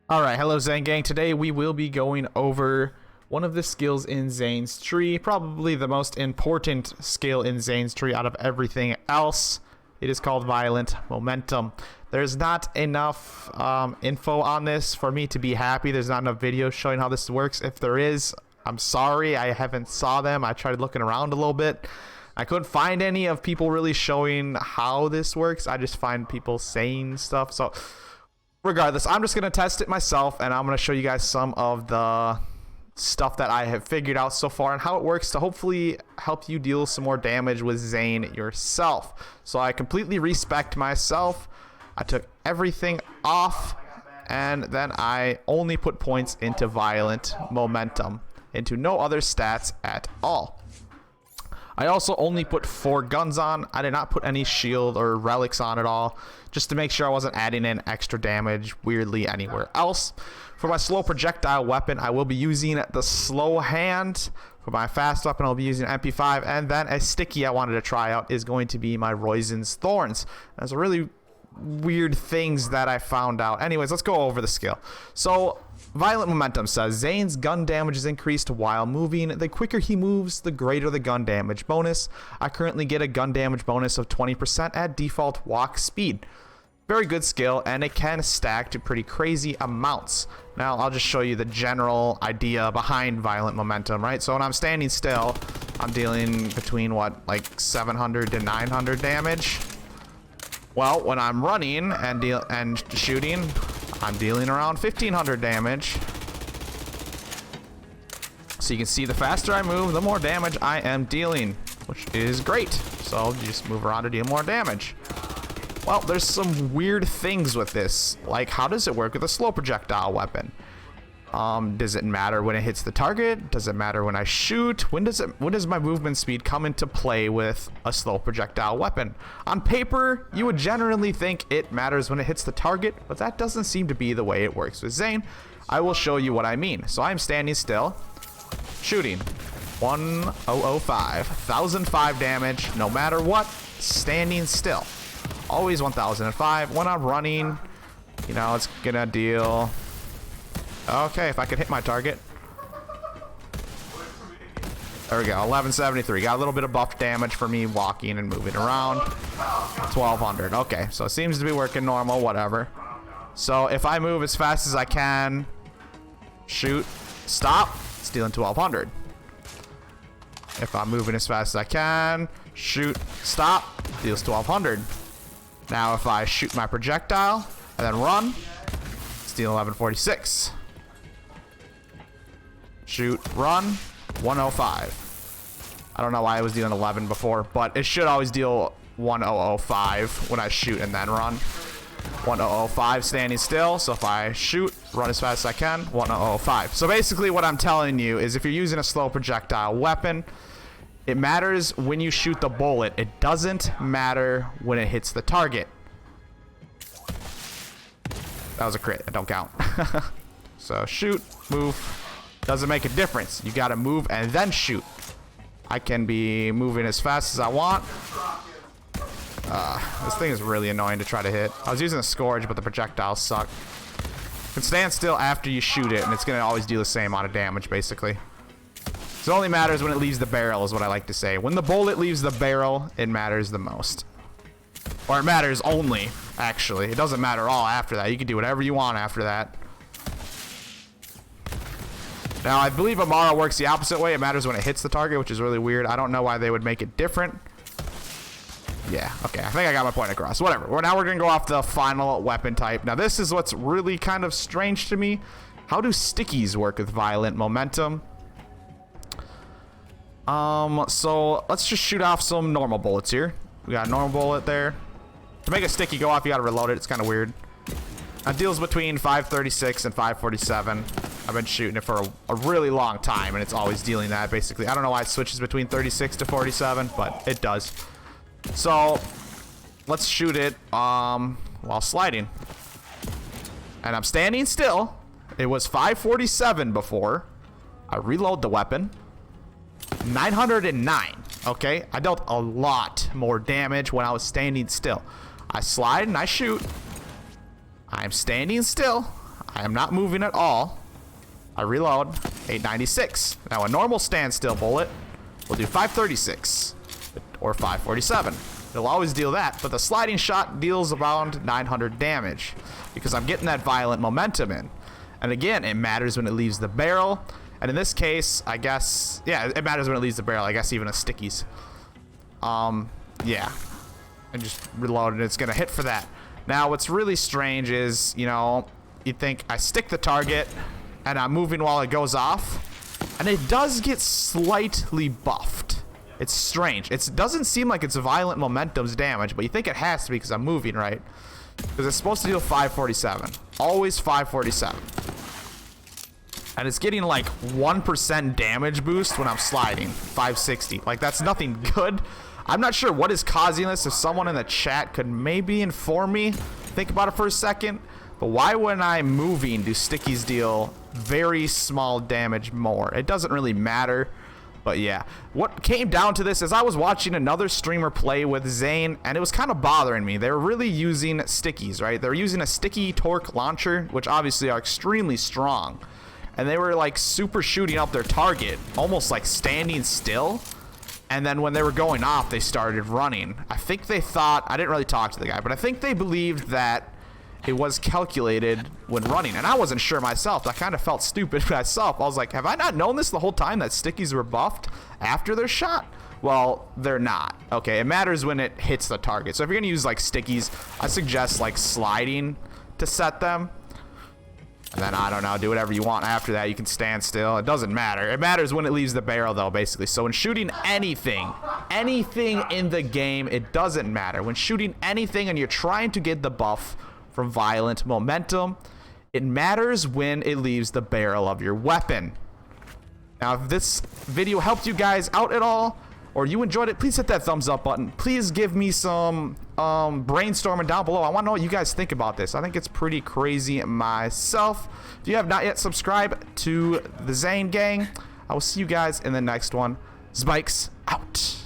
Alright, hello Zane gang. Today we will be going over one of the skills in Zane's tree, probably the most important skill in Zane's tree out of everything else. It is called Violent Momentum. There's not enough info on this for me to be happy. There's not enough videos showing how this works. If there is, I'm sorry, I haven't saw them. I tried looking around a little bit. I couldn't find any of people really showing how this works. I just find people saying stuff. So regardless, I'm just going to test it myself, and I'm going to show you guys some of the stuff that I have figured out so far and how it works to hopefully help you deal some more damage with Zane yourself. So I completely respect myself. I took everything off, and then I only put points into Violent Momentum, into no other stats at all. I also only put 4 guns on. I did not put any shield or relics on at all, just to make sure I wasn't adding in extra damage weirdly anywhere else. For my slow projectile weapon, I will be using the slow hand. For my fast weapon, I'll be using MP5, and then a sticky I wanted to try out is going to be my Roizen's Thorns. There's a really weird things that I found out. Anyways, let's go over the skill. So Violent Momentum says Zane's gun damage is increased while moving. The quicker he moves, the greater the gun damage bonus. I currently get a gun damage bonus of 20% at default walk speed. Very good skill, and it can stack to pretty crazy amounts. Now I'll just show you the general idea behind Violent Momentum, right? So when I'm standing still, I'm dealing between what, like 700 to 900 damage. Well, when I'm running and shooting, I'm dealing around 1500 damage. So you can see the faster I move, the more damage I am dealing, which is great. So you just move around to deal more damage. Well, there's some weird things with this. Like, how does it work with a slow projectile weapon? Does it matter when it hits the target? Does it matter when I shoot? When does my movement speed come into play with a slow projectile weapon? On paper, you would generally think it matters when it hits the target, but that doesn't seem to be the way it works with Zane. I will show you what I mean. So I'm standing still, shooting. 1005, 1005 damage, no matter what, standing still. Always 1005. When I'm running, you know, it's gonna deal. Okay, if I could hit my target. There we go, 1173. Got a little bit of buff damage for me walking and moving around. 1200. Okay, so it seems to be working normal, whatever. So if I move as fast as I can, shoot, stop, it's dealing 1200. If I'm moving as fast as I can, shoot, stop, deals 1200. Now if I shoot my projectile and then run, it's dealing 1146. Shoot, run, 105. I don't know why I was dealing 11 before, but it should always deal 1005 when I shoot and then run. 1005 standing still, so if I shoot, run as fast as I can, 1005. So basically what I'm telling you is if you're using a slow projectile weapon, it matters when you shoot the bullet. It doesn't matter when it hits the target. That was a crit, it don't count. So shoot, move. Doesn't make a difference. You gotta move and then shoot. I can be moving as fast as I want. This thing is really annoying to try to hit. I was using a Scourge, but the projectiles suck. You can stand still after you shoot it, and it's gonna always do the same amount of damage, basically. So it only matters when it leaves the barrel, is what I like to say. When the bullet leaves the barrel, it matters the most. Or it matters only, actually. It doesn't matter all after that. You can do whatever you want after that. Now, I believe Amara works the opposite way. It matters when it hits the target, which is really weird. I don't know why they would make it different. Yeah, okay. I think I got my point across. Whatever. Now we're going to go off the final weapon type. Now, this is what's really kind of strange to me. How do stickies work with Violent Momentum? So let's just shoot off some normal bullets here. We got a normal bullet there. To make a sticky go off, you got to reload it. It's kind of weird. It deals between 536 and 547. I've been shooting it for a really long time, and it's always dealing that, basically. I don't know why it switches between 36 to 47, but it does. So, let's shoot it while sliding. And I'm standing still. It was 547 before. I reload the weapon. 909. Okay, I dealt a lot more damage when I was standing still. I slide and I shoot. I'm standing still. I am not moving at all. I reload. 896. Now a normal standstill bullet will do 536 or 547. It'll always deal that, but the sliding shot deals around 900 damage because I'm getting that violent momentum in. And again, it matters when it leaves the barrel. And in this case, I guess, yeah, it matters when it leaves the barrel. I guess even a stickies. Yeah. And just reload and it's gonna hit for that. Now, what's really strange is, you know, you think I stick the target and I'm moving while it goes off, and it does get slightly buffed. It's strange. It doesn't seem like it's violent momentum's damage, but you think it has to be because I'm moving, right? Because it's supposed to deal 547. Always 547. And it's getting like 1% damage boost when I'm sliding. 560. Like, that's nothing good. I'm not sure what is causing this. If someone in the chat could maybe inform me, think about it for a second. But why when I'm moving do stickies deal very small damage more? It doesn't really matter. But yeah, what came down to this is I was watching another streamer play with Zane, and it was kind of bothering me. They were really using stickies, right? They were using a sticky torque launcher, which obviously are extremely strong. And they were like super shooting up their target, almost like standing still. And then when they were going off, they started running. I think they thought, I didn't really talk to the guy, but I think they believed that it was calculated when running. And I wasn't sure myself. I kind of felt stupid myself. I was like, have I not known this the whole time that stickies were buffed after they're shot? Well, they're not. Okay, it matters when it hits the target. So if you're gonna use like stickies, I suggest like sliding to set them. And then, I don't know, do whatever you want after that. You can stand still. It doesn't matter. It matters when it leaves the barrel, though, basically. So when shooting anything in the game, it doesn't matter. When shooting anything and you're trying to get the buff from violent momentum, it matters when it leaves the barrel of your weapon. Now, if this video helped you guys out at all, or you enjoyed it, please hit that thumbs up button. Please give me some brainstorming down below. I want to know what you guys think about this. I think it's pretty crazy myself. If you have not yet subscribed to the Zane gang, I will see you guys in the next one. Spikes out.